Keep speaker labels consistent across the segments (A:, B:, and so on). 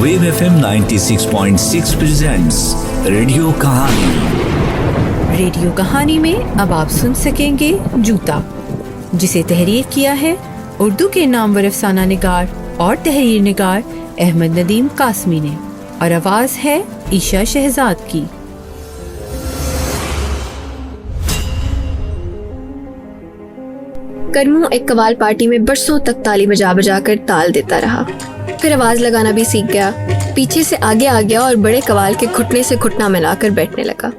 A: Wave FM 96.6 presents radio कहानी।
B: Radio कहानी में अब आप सुन सकेंगे जूता, जिसे तहरीर किया है उर्दू के नामवर अफसाना निगार और तहरीर निगार अहमद नदीम कासमी ने, और आवाज है ईशा शहजाद की।
C: करमू एक कवाल पार्टी में बरसों तक ताली बजा बजा कर ताल देता रहा। फिर आवाज लगाना भी सीख गया। पीछे से आगे आ गया और बड़े कवाल के घुटने से घुटना मिलाकर बैठने लगा।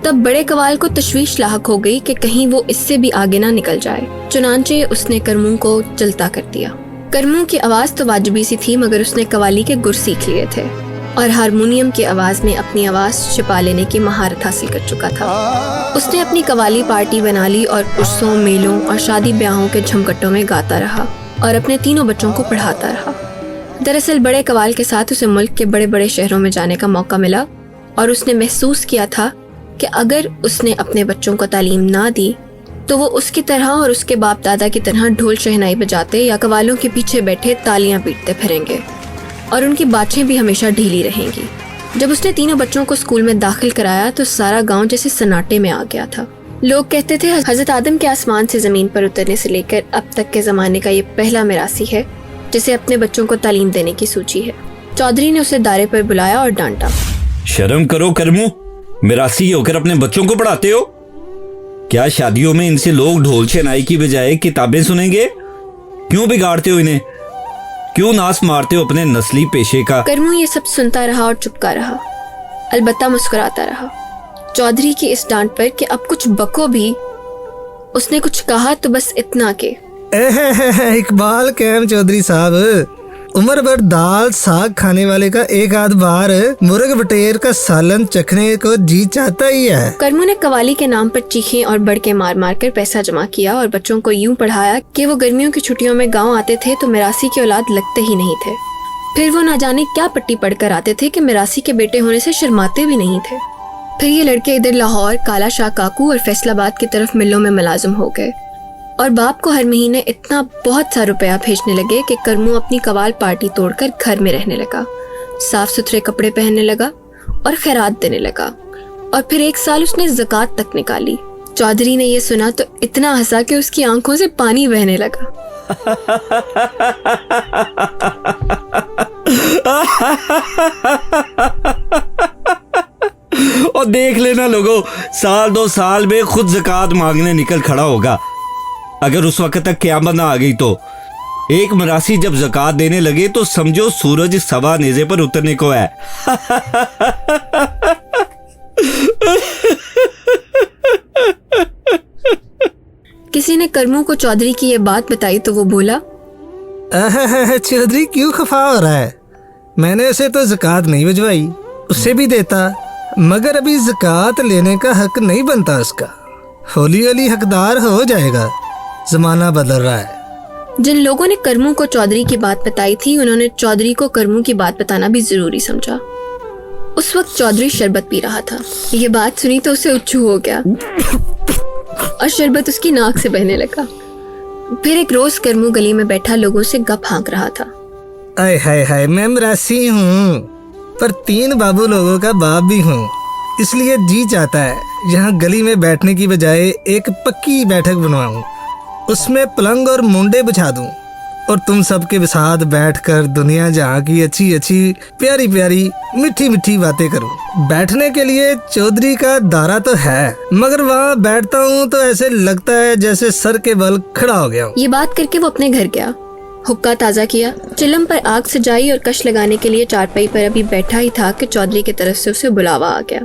C: तब बड़े कवाल को तशवीश लाहक हो गई कि कहीं वो इससे भी आगे ना निकल जाए। चुनांचे उसने करमू को चलता कर दिया। करमू की आवाज तो वाजिबी सी थी, मगर उसने कवाली के गुर सीख लिए थे और हारमोनियम की आवाज में अपनी आवाज छिपा लेने की महारत हासिल कर चुका था। उसने अपनी कवाली पार्टी बना ली और उर्सों, मेलों और शादी ब्याहों के झमकट्टों में गाता रहा और अपने तीनों बच्चों को पढ़ाता रहा। दरअसल बड़े कवाल के साथ उसे मुल्क के बड़े बड़े शहरों में जाने का मौका मिला और उसने महसूस किया था कि अगर उसने अपने बच्चों को तालीम ना दी तो वो उसकी तरह और उसके बाप दादा की तरह ढोल शहनाई बजाते या कवालों के पीछे बैठे तालियां पीटते फिरेंगे और उनकी बातें भी हमेशा ढीली रहेंगी। जब उसने तीनों बच्चों को स्कूल में दाखिल कराया तो सारा गांव जैसे सन्नाटे में आ गया था। लोग कहते थे हजरत आदम के आसमान से जमीन पर उतरने से लेकर अब तक के जमाने का ये पहला मिरासी है जिसे अपने बच्चों को तालीम देने की सूची है। चौधरी ने उसे दारे पर बुलाया और डांटा।
D: शर्म करो करमू, मिरासी होकर अपने बच्चों को पढ़ाते हो? क्या शादियों में इनसे लोग ढोल शहनाई की बजाय किताबें सुनेंगे? क्यों बिगाड़ते हो इन्हें? क्यों नाश मारते हो अपने नस्ली पेशे का?
C: करमू ये सब सुनता रहा और चुपका रहा, अलबत्ता मुस्कुराता रहा। चौधरी की इस डांट पर कि अब कुछ बको भी, उसने कुछ कहा तो बस इतना के
E: इकबाल कैम चौधरी साहब, उम्र भर दाल साग खाने वाले का एक आध बार मुर्ग बटेर का सालन चखने को जी चाहता ही है।
C: करमू ने कवाली के नाम पर चीखें और बड़के मार मार कर पैसा जमा किया और बच्चों को यूं पढ़ाया कि वो गर्मियों की छुट्टियों में गांव आते थे तो मिरासी की औलाद लगते ही नहीं थे। फिर वो ना जाने क्या पट्टी पढ़कर आते थे कि मिरासी के बेटे होने से शर्माते भी नहीं थे। फिर ये लड़के इधर लाहौर, काला शाह काकू और फैसलाबाद की तरफ मिलों में मुलाजिम हो गए और बाप को हर महीने इतना बहुत सा रुपया भेजने लगे कि करमू अपनी कवाल पार्टी तोड़कर घर में रहने लगा, साफ सुथरे कपड़े पहनने लगा और खैरात देने लगा। और फिर एक साल उसने ज़कात तक निकाली। चौधरी ने ये सुना तो इतना हंसा कि उसकी आंखों से पानी बहने लगा।
D: और देख लेना लोगों, साल दो साल में खुद ज़कात मांगने निकल खड़ा होगा। अगर उस वक्त तक क़यामत ना आ गई तो एक मरासी जब ज़कात देने लगे तो समझो सूरज सवा नेज़े पर उतरने को है।
C: किसी ने करमू को चौधरी की ये बात बताई तो वो बोला,
E: चौधरी क्यों खफा हो रहा है? मैंने उसे तो ज़कात नहीं भिजवाई, उससे भी देता, मगर अभी ज़कात लेने का हक नहीं बनता उसका। हौली हौली हकदार हो जाएगा, जमाना बदल रहा है।
C: जिन लोगों ने करमू को चौधरी की बात बताई थी उन्होंने चौधरी को करमू की बात बताना भी जरूरी समझा। उस वक्त चौधरी शरबत पी रहा था। ये बात सुनी तो उसे उच्चू हो गया और शरबत उसकी नाक से बहने लगा। फिर एक रोज करमू गली में बैठा लोगों से गप हाँक रहा था।
E: आय हाय हाय, मैं मरासी हूँ पर 3 बाबू लोगों का बाप भी हूँ, इसलिए जी चाहता है यहाँ गली में बैठने की बजाय एक पक्की बैठक बनवाऊं, उसमें पलंग और मुंडे बिछा दूं और तुम सबके साथ बैठकर दुनिया जहाँ की अच्छी अच्छी प्यारी प्यारी मीठी मीठी बातें करूं। बैठने के लिए चौधरी का दारा तो है, मगर वहाँ बैठता हूँ तो ऐसे लगता है जैसे सर के बल खड़ा हो गया हूँ।
C: ये बात करके वो अपने घर गया, हुक्का ताज़ा किया, चिलम पर आग सजाई और कश लगाने के लिए चारपाई पर अभी बैठा ही था कि चौधरी की तरफ से उसे बुलावा आ गया।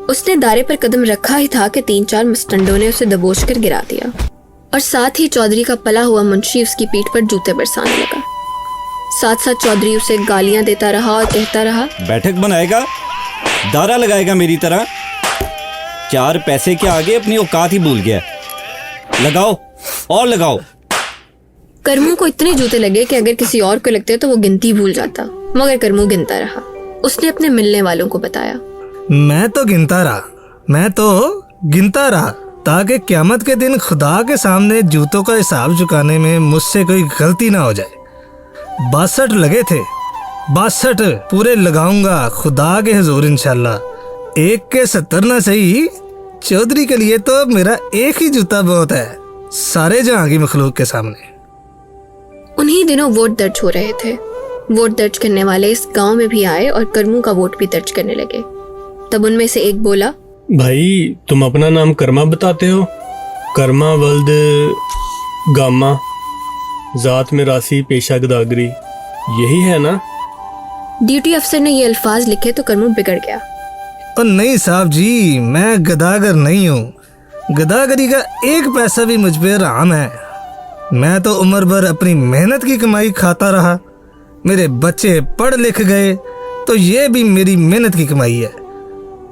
C: उसने दारे पर कदम रखा ही था कि 3-4 मस्टंडों ने उसे दबोच कर गिरा दिया और साथ ही चौधरी का पला हुआ मुंशी उसकी पीठ पर जूते बरसाने लगा। साथ साथ चौधरी उसे गालियां देता रहा और कहता रहा,
D: बैठक बनाएगा, दारा लगाएगा मेरी तरह? 4 पैसे के आगे अपनी औकात ही भूल गया। लगाओ और लगाओ।
C: करमू को इतने जूते लगे कि अगर किसी और को लगते तो वो गिनती भूल जाता, मगर करमू गिनता रहा। उसने अपने मिलने वालों को बताया,
E: मैं तो गिनता रहा ताकि क़यामत के दिन खुदा के सामने जूतों का हिसाब चुकाने में मुझसे कोई गलती ना हो जाए। 62 लगे थे 62 पूरे लगाऊंगा खुदा के हुजूर इंशाल्लाह। 1 के 70 ना सही, चौधरी के लिए तो मेरा एक ही जूता बहुत है सारे जहां की मखलूक के सामने।
C: उन्हीं दिनों वोट दर्ज हो रहे थे। वोट दर्ज करने वाले इस गांव में भी आए और करमू का वोट भी दर्ज करने लगे। तब उनमें से एक बोला,
F: भाई तुम अपना नाम कर्मा बताते हो? कर्मा वल्द गामा, जात में राशि, पेशा गदागरी, यही है ना?
C: ड्यूटी अफसर ने ये अल्फाज लिखे तो करमू बिगड़ गया।
E: और नहीं साहब जी, मैं गदागर नहीं हूँ। गदागरी का एक पैसा भी मुझ पे हराम है। मैं तो उम्र भर अपनी मेहनत की कमाई खाता रहा। मेरे बच्चे पढ़ लिख गए तो ये भी मेरी मेहनत की कमाई है।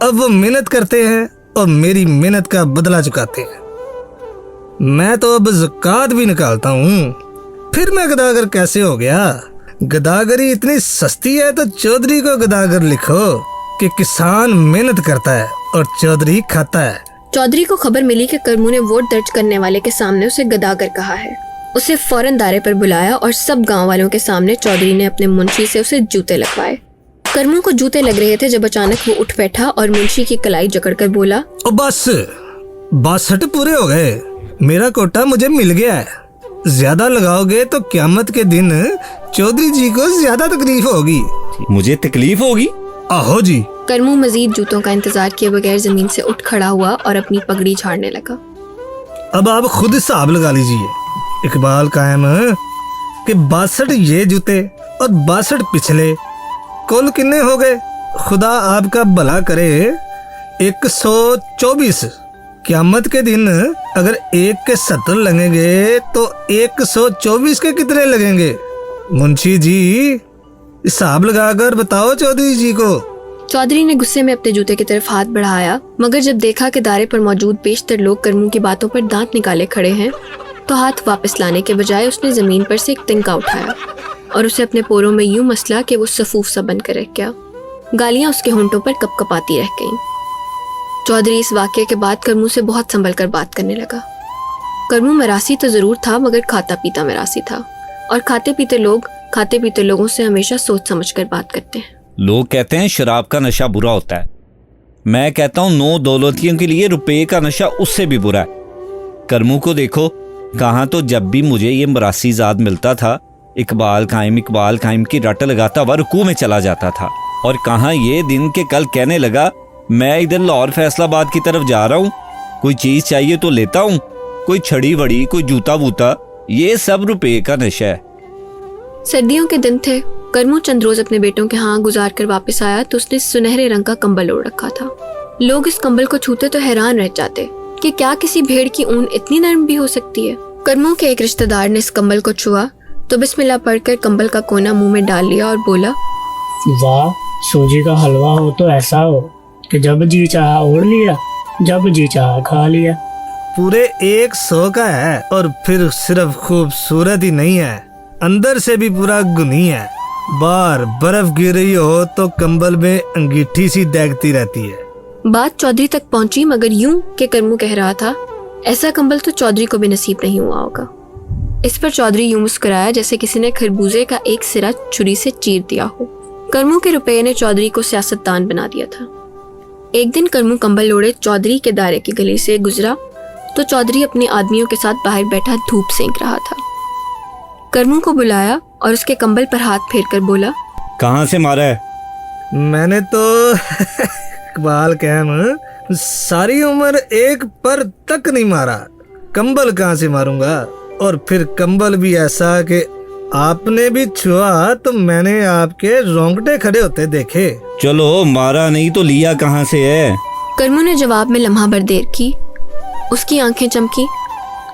E: अब वो मेहनत करते हैं और मेरी मेहनत का बदला चुकाते हैं। मैं तो अब ज़कात भी निकालता हूँ। फिर मैं गदागर कैसे हो गया? गदागरी इतनी सस्ती है तो चौधरी को गदागर लिखो कि किसान मेहनत करता है और चौधरी खाता है।
C: चौधरी को खबर मिली कि करमू ने वोट दर्ज करने वाले के सामने उसे गदागर कहा है। उसे फौरन दायरे पर बुलाया और सब गांव वालों के सामने चौधरी ने अपने मुंशी से उसे जूते लगवाए। करमू को जूते लग रहे थे जब अचानक वो उठ बैठा और मुंशी की कलाई जकड़कर बोला,
E: ओ बस 62 पूरे हो गए, मेरा कोटा मुझे मिल गया है। ज्यादा लगाओगे तो क्यामत के दिन चौधरी जी को ज्यादा तकलीफ होगी।
D: मुझे तकलीफ होगी?
E: आहो जी।
C: करमू मजीद जूतों का इंतजार किए बगैर जमीन से उठ खड़ा हुआ और अपनी पगड़ी झाड़ने लगा।
E: अब आप खुद हिसाब लगा लीजिए इकबाल कायम कि 62 ये जूते और 62 पिछले, कुल कितने हो गए? खुदा आपका भला करे, 124। क्यामत के दिन अगर 1 के 70 लगेंगे तो 124 के कितने लगेंगे? मुंशी जी हिसाब लगाकर बताओ चौधरी जी को।
C: चौधरी ने गुस्से में अपने जूते की तरफ हाथ बढ़ाया, मगर जब देखा कि दायरे पर मौजूद बेशतर लोग करमू की बातों पर दांत निकाले खड़े हैं तो हाथ वापस लाने के बजाय उसने जमीन पर से एक तिनका उठाया और उसे अपने पोरों में यूं मसला कि वो सफूफ सा बनकर रह गया। गालियां उसके होंठों पर कपकपाती रह गईं। चौधरी इस वाकये के बाद करमू से बहुत संभल कर बात करने लगा। करमू मरासी तो जरूर था मगर खाता पीता मरासी था, और खाते पीते लोगों से हमेशा सोच समझ कर बात करते हैं।
D: लोग कहते हैं शराब का नशा बुरा होता है, मैं कहता हूँ 9 दौलतियों के लिए रुपए का नशा उससे भी बुरा है। करमू को देखो, कहाँ तो जब भी मुझे ये मरासी जाद मिलता था इकबाल कायम की रट लगाता हुआ रुकू में चला जाता था, और कहाँ ये दिन के कल कहने लगा मैं इधर लाहौर फैसलाबाद की तरफ जा रहा हूँ, कोई चीज चाहिए तो लेता हूँ, कोई छड़ी वड़ी, कोई जूता बूता, ये सब रुपए का नशा है।
C: सर्दियों के दिन थे। करमू चंद रोज अपने बेटों के यहाँ गुजार कर वापस आया तो उसने सुनहरे रंग का कंबल ओढ़ रखा था। लोग इस कंबल को छूते तो हैरान रह जाते कि क्या किसी भेड़ की ऊन इतनी नरम भी हो सकती है। करमू के एक रिश्तेदार ने इस कंबल को छुआ तो बिस्मिल्लाह पढ़कर कंबल का कोना मुंह में डाल लिया और बोला,
G: वाह, सूजी का हलवा हो तो ऐसा हो कि जब जी चाहा ओढ़ लिया, जब जी चाहा खा लिया।
E: पूरे 100 का है और फिर सिर्फ खूबसूरत ही नहीं है, अंदर से भी पूरा गुनी है। बाहर बर्फ गिर रही हो तो कंबल में अंगीठी सी देखती रहती है।
C: बात चौधरी तक पहुंची मगर यूं कि करमू कह रहा था ऐसा कंबल तो चौधरी को भी नसीब नहीं हुआ होगा। इस पर चौधरी यूं मुस्कुराया जैसे किसी ने खरबूजे का एक सिरा छुरी से चीर दिया हो। करमू के रुपये ने चौधरी को सियासतदान बना दिया था। एक दिन करमू कंबल ओढ़े चौधरी के दायरे की गली से गुजरा तो चौधरी अपने आदमियों के साथ बाहर बैठा धूप सेंक रहा था। करमू को बुलाया और उसके कंबल पर हाथ फेर कर बोला,
D: कहाँ से मारा है?
E: मैंने तो इकबाल कहम सारी उम्र एक पर तक नहीं मारा, कंबल कहाँ से मारूंगा? और फिर कंबल भी ऐसा कि आपने भी छुआ तो मैंने आपके रोंगटे खड़े होते देखे।
D: चलो मारा नहीं तो लिया कहाँ से है?
C: करमू ने जवाब में लम्हा भर देर की। उसकी आंखें चमकी।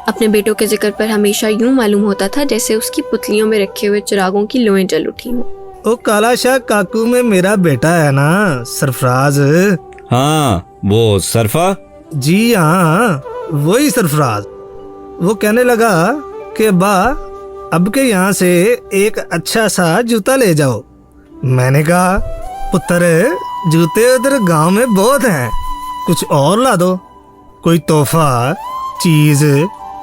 C: अपने बेटों के जिक्र पर हमेशा यूं मालूम होता था जैसे उसकी पुतलियों में रखे हुए चिरागों की लोएं जल उठी हों।
E: ओ काला शाह काकू में मेरा बेटा है ना, सरफराज।
D: हाँ, वो सरफा?
E: जी हाँ, वही सरफराज। वो कहने लगा कि अब्बा अब के यहाँ से एक अच्छा सा जूता ले जाओ। मैंने कहा पुत्र जूते उधर गांव में बहुत हैं, कुछ और ला दो, कोई तोहफा चीज।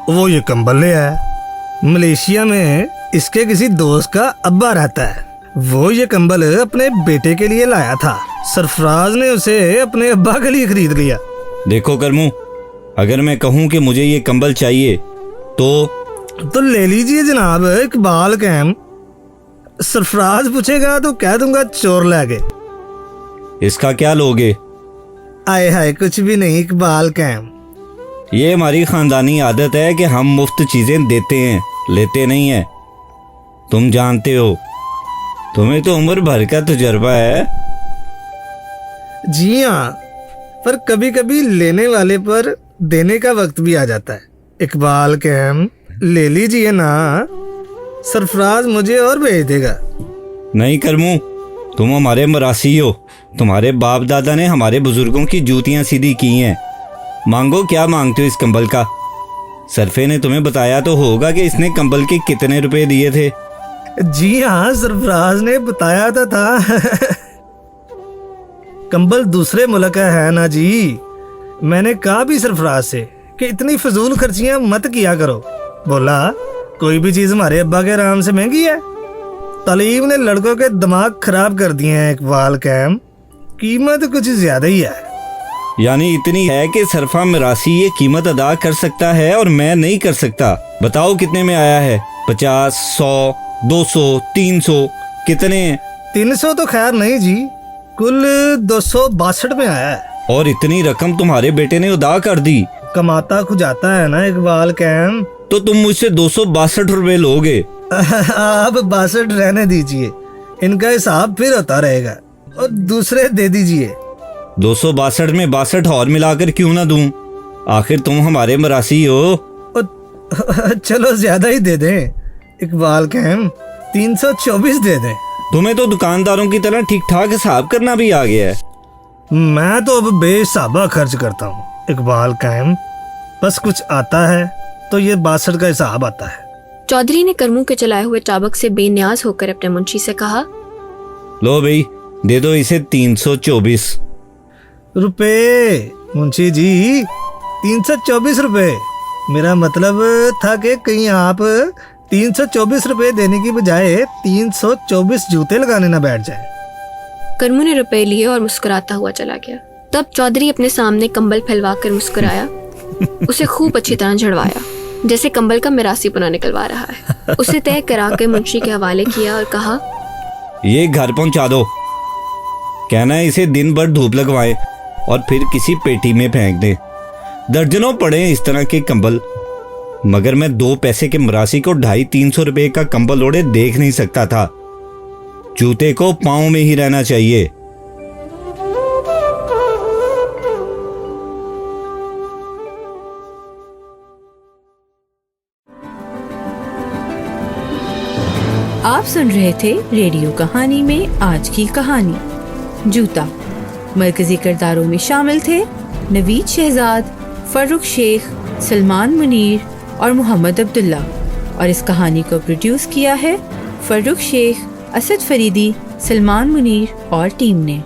E: वो ये कंबल ले आया। मलेशिया में इसके किसी दोस्त का अब्बा रहता है, वो ये कंबल अपने बेटे के लिए लाया था। सरफराज ने उसे अपने अब्बा के लिए खरीद लिया।
D: देखो करमू, अगर मैं कहूँ कि मुझे ये कंबल चाहिए तो
E: ले लीजिए जनाब इकबाल कैम। सरफराज पूछेगा तो कह दूंगा चोर ले गए।
D: इसका क्या लोगे?
E: आए हाय कुछ भी नहीं इकबाल कैम।
D: ये हमारी खानदानी आदत है कि हम मुफ्त चीजें देते हैं, लेते नहीं है। तुम जानते हो, तुम्हें तो उम्र भर का तजुर्बा है।
E: जी हाँ, पर कभी कभी लेने वाले पर देने का वक्त भी आ जाता है। इकबाल कैम ले लीजिए ना, सरफराज मुझे और भेज देगा।
D: नहीं करमू, तुम हमारे मरासी हो। तुम्हारे बाप दादा ने हमारे बुजुर्गों की जूतियां सीधी की हैं। मांगो, क्या मांगते हो इस कंबल का? सरफे ने तुम्हें बताया तो होगा कि इसने कंबल के कितने रुपए दिए थे।
E: जी हाँ, सरफराज ने बताया था। कंबल दूसरे मुल्क का है ना जी। मैंने कहा भी सरफराज से कि इतनी फजूल खर्चियां मत किया करो। बोला कोई भी चीज हमारे अब्बा के आराम से महंगी है। तालीम ने लड़कों के दिमाग खराब कर दिए हैं इकबाल कैम। कीमत कुछ ज्यादा ही है।
D: यानी इतनी है कि सरफा मिरासी ये कीमत अदा कर सकता है और मैं नहीं कर सकता। बताओ कितने में आया है? 50, 100, 200, 300 कितने?
E: 300 तो खैर नहीं जी, कुल 262 में आया है।
D: और इतनी रकम तुम्हारे बेटे ने अदा कर दी?
E: कमाता खुजाता है ना इकबाल कैम।
D: तो तुम मुझसे 262 रुपए लोगे?
E: आप 62 रहने दीजिए, इनका हिसाब फिर होता रहेगा। और दूसरे दे दीजिए।
D: 262 में 62 और मिलाकर क्यों ना दूं? आखिर तुम हमारे मरासी हो।
E: चलो ज्यादा ही दे दें इकबाल कैम, 324 दे दें।
D: तुम्हें तो दुकानदारों की तरह ठीक ठाक हिसाब करना भी आ गया है।
E: मैं तो अब बेहिसाबा खर्च करता हूँ इकबाल कैम। बस कुछ आता है तो ये 62 का हिसाब आता है।
C: चौधरी ने करमू के चलाए हुए चाबक से बेनियाज होकर अपने मुंशी से कहा,
D: लो भाई, दे दो इसे 324
E: रुपए। मुंशी जी 324 रुपए। मेरा मतलब था कि कहीं आप 324 रुपए देने की बजाय 324 जूते लगाने ना बैठ जाए।
C: करमू ने रुपए लिए और मुस्कुराता हुआ चला गया। तब चौधरी अपने सामने कंबल फैलवा कर मुस्कुराया। उसे खूब अच्छी तरह झड़वाया, जैसे कंबल का मिरासी पुना निकलवा रहा है। उसे तय करा के मुंशी के हवाले किया और कहा,
D: ये घर पहुंचा दो। कहना है इसे दिन भर धूप लगवाएं और फिर किसी पेटी में फेंक दें। दर्जनों पड़े इस तरह के कंबल, मगर मैं 2 पैसे के मरासी को 250-300 रुपए का कंबल ओढ़े देख नहीं सकता था। जूते को पांव में ही रहना चाहिए।
B: आप सुन रहे थे रेडियो कहानी में आज की कहानी जूता। मरकजी किरदारों में शामिल थे नवीद शहजाद, फर्रुख शेख, सलमान मुनीर और मोहम्मद अब्दुल्ला। और इस कहानी को प्रोड्यूस किया है फर्रुख शेख, असद फरीदी, सलमान मुनीर और टीम ने।